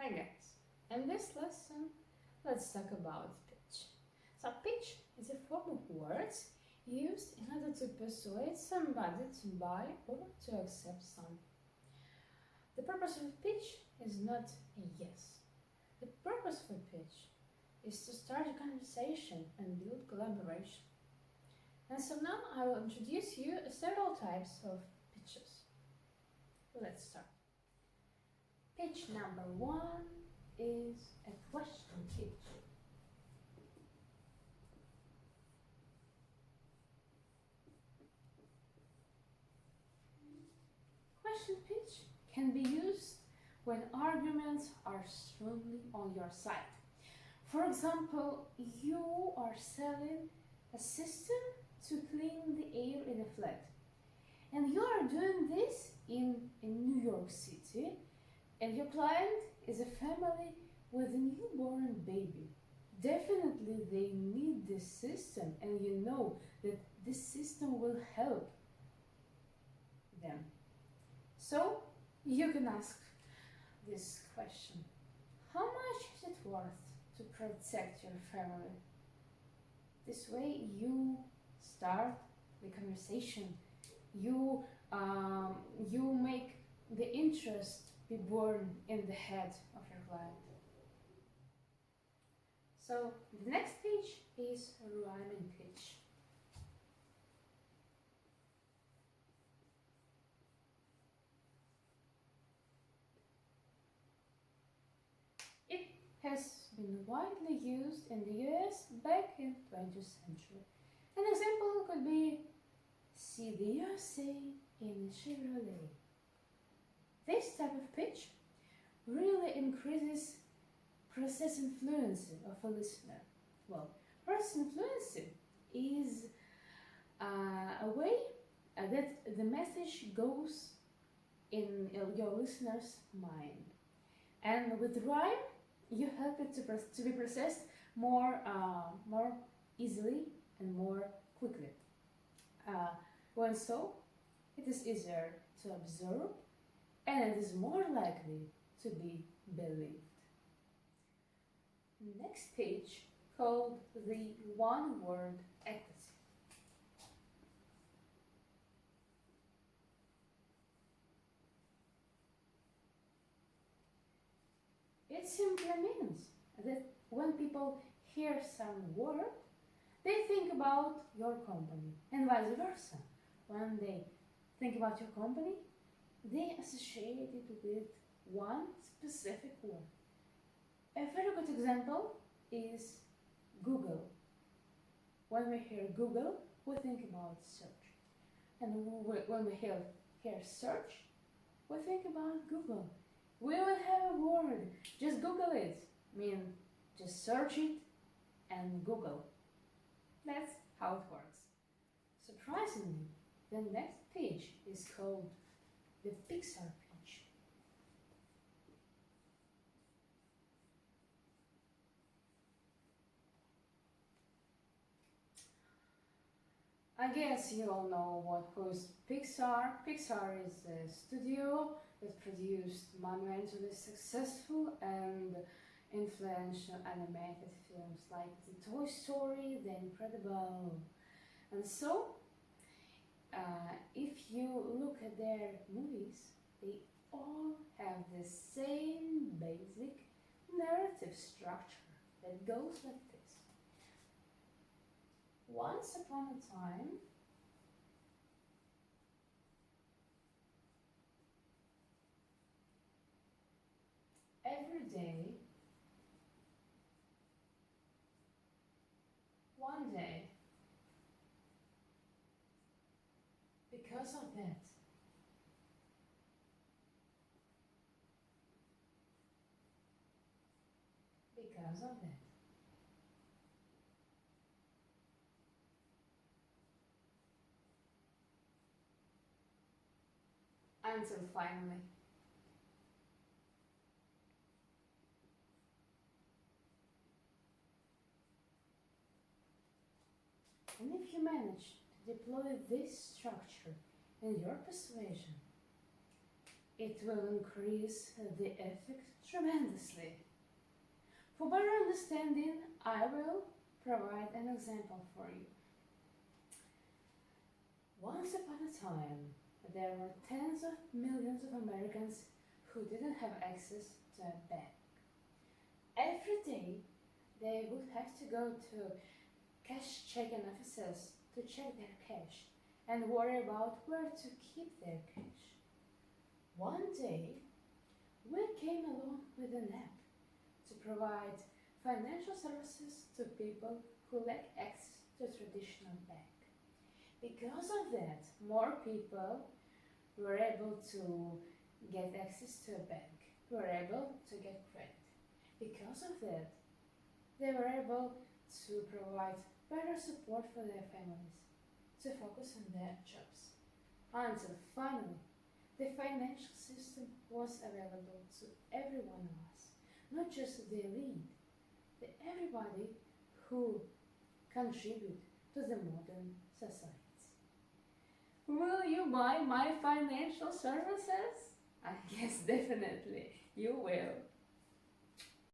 Hi guys, in this lesson let's talk about pitch. So pitch is a form of words used in order to persuade somebody to buy or to accept something. The purpose of pitch is not a yes. The purpose of a pitch is to start a conversation and build collaboration. And so now I will introduce you several types of pitches. Let's start. Pitch number 1 is a question pitch. Question pitch can be used when arguments are strongly on your side. For example, you are selling a system to clean the air in a flat, and you are doing this in New York City, and your client is a family with a newborn baby. Definitely they need this system, and you know that this system will help them. So you can ask this question: how much is it worth to protect your family? This way you start the conversation. You make the interest be born in the head of your client. So the next pitch is a rhyming pitch. It has been widely used in the US back in 20th century. An example could be, see the USA in a Chevrolet. This type of pitch really increases processing fluency of a listener. Well, processing fluency is a way that the message goes in your listener's mind. And with rhyme, you help it to be processed more easily and more quickly. When so, it is easier to absorb and it is more likely to be believed. Next page, called the one-word equity. It simply means that when people hear some word, they think about your company, and vice versa. When they think about your company, they associate it with one specific word. A very good example is Google. When we hear Google, we think about search. And when we hear search, we think about Google. We will have a word, just Google it. I mean, just search it and Google. That's how it works. Surprisingly, the next page is called the Pixar pitch. I guess you all know who is Pixar. Pixar is a studio that produced monumentally successful and influential animated films like the Toy Story, The Incredible. And so, if you look at their movies, they all have the same basic narrative structure that goes like this. Once upon a time, every day, one day, because of that, because of that, until finally. And if you manage to deploy this structure in your persuasion, It will increase the effect tremendously. For better understanding, I will provide an example for you. Once upon a time, there were tens of millions of Americans who didn't have access to a bank. Every day, they would have to go to cash checking offices to check their cash and worry about where to keep their cash. One day, we came along with an app to provide financial services to people who lack access to a traditional bank. Because of that, more people were able to get access to a bank, were able to get credit. Because of that, they were able to provide better support for their families, to focus on their jobs. Until finally, the financial system was available to every one of us, not just the elite, but everybody who contribute to the modern society. Will you buy my financial services? I guess definitely you will.